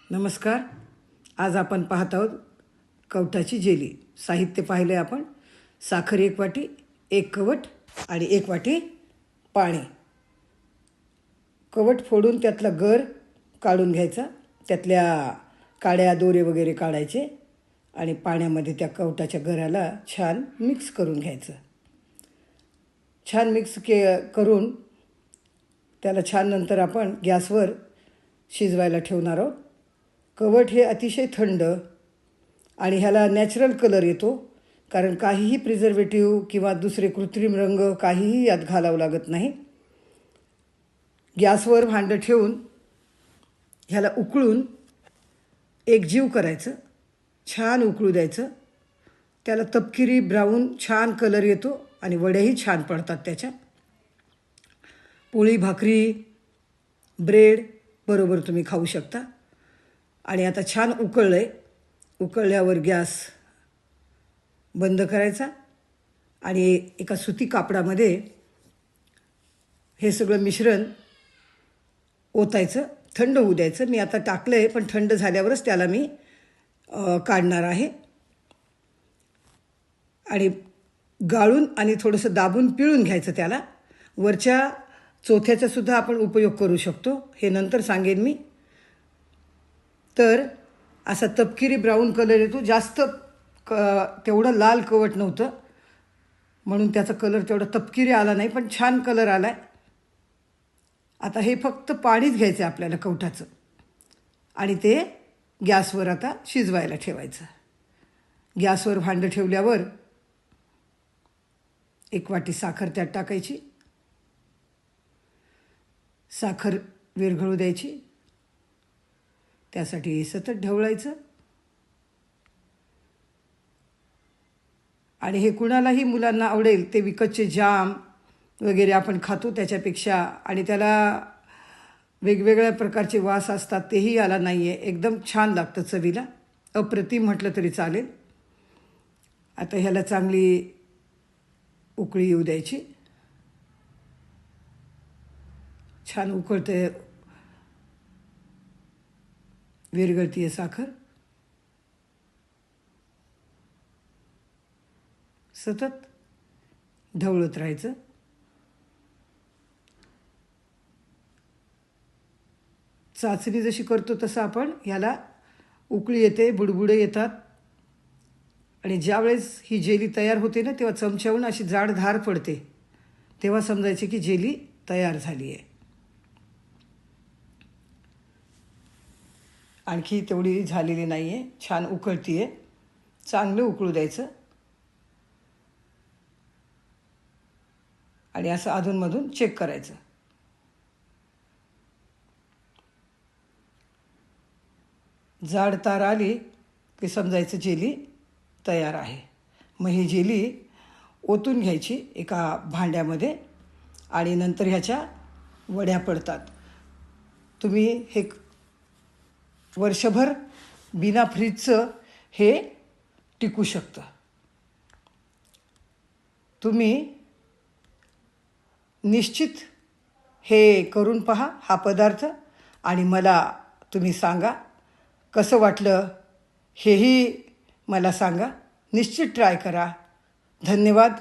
नमस्कार. आज आपण पाहत आहोत कवठाची जेली. साहित्य पाहिले आपण. साखर 1 वाटी, 1 कवट आणि 1 वाटी पाणी. कवट फोडून त्यातला गर काढून घ्यायचा, त्यातल्या काड्या दोरे वगैरे काढायचे आणि पाण्यामध्ये त्या कवठाच्या गराला छान मिक्स करून घ्यायचं. छान मिक्स करून त्याला छान नंतर आपण गॅसवर शिजवायला ठेवणार आहोत. कवट हे अतिशय थंड आणि ह्याला नॅचरल कलर येतो, कारण काहीही प्रिझर्वेटिव्ह किंवा दुसरे कृत्रिम रंग काहीही यात घालावं लागत नाही. गॅसवर भांडं ठेवून ह्याला उकळून एकजीव करायचं, छान उकळू द्यायचं. त्याला तपकिरी ब्राऊन छान कलर येतो आणि वड्याही छान पडतात त्याच्या. पोळी भाकरी ब्रेड बरोबर तुम्ही खाऊ शकता. आणि आता छान उकळलं आहे. उकळल्यावर गॅस बंद करायचा आणि एका सुती कापडामध्ये हे सगळं मिश्रण ओतायचं, थंड होऊ द्यायचं. मी आता टाकलं आहे, पण थंड झाल्यावरच त्याला मी काढणार आहे. आणि गाळून आणि थोडंसं दाबून पिळून घ्यायचं त्याला. वरच्या चोथ्याचासुद्धा आपण उपयोग करू शकतो, हे नंतर सांगेन मी. तर असा तपकिरी ब्राऊन कलर येतो. जास्त तेवढं लाल कवट नव्हतं, म्हणून त्याचा कलर तेवढा तपकिरी आला नाही, पण छान कलर आला आहे. आता हे फक्त पाणीच घ्यायचं आहे आपल्याला कवठाचं आणि ते गॅसवर आता शिजवायला ठेवायचं. गॅसवर भांडं ठेवल्यावर 1 वाटी साखर त्यात टाकायची. साखर विरघळू द्यायची. त्यासाठी सतत ढवळायचं. आणि हे कुणालाही मुलांना आवडेल. ते विकतचे जाम वगैरे आपण खातो त्याच्यापेक्षा, आणि त्याला वेगवेगळ्या प्रकारचे वास असतात, तेही आला नाही आहे. एकदम छान लागतं चवीला, अप्रतिम म्हटलं तरी चालेल. आता ह्याला चांगली उकळी येऊ द्यायची. छान उकळते, विरघळती आहे साखर. सतत ढवळत राहायचं. चाचणी जशी करतो तसं आपण ह्याला उकळी येते, बुडबुडे येतात, आणि ज्यावेळेस ही जेली तयार होते ना, तेव्हा चमच्यावरून अशी जाड धार पडते, तेव्हा समजायचे की जेली तयार झाली आहे. आणखी तेवढी झालेली नाही आहे, छान उकळती आहे. चांगलं उकळू द्यायचं आणि असं अधूनमधून चेक करायचं. जाड तार आली की समजायचं जेली तयार आहे. मग ही जेली ओतून घ्यायची एका भांड्यामध्ये आणि नंतर ह्याच्या वड्या पडतात. तुम्ही हे वर्षभर बिना फ्रीजचं हे टिकू शकतं. तुम्ही निश्चित हे करून पहा हा पदार्थ, आणि मला तुम्ही सांगा कसं वाटलं, हेही मला सांगा. निश्चित ट्राय करा. धन्यवाद.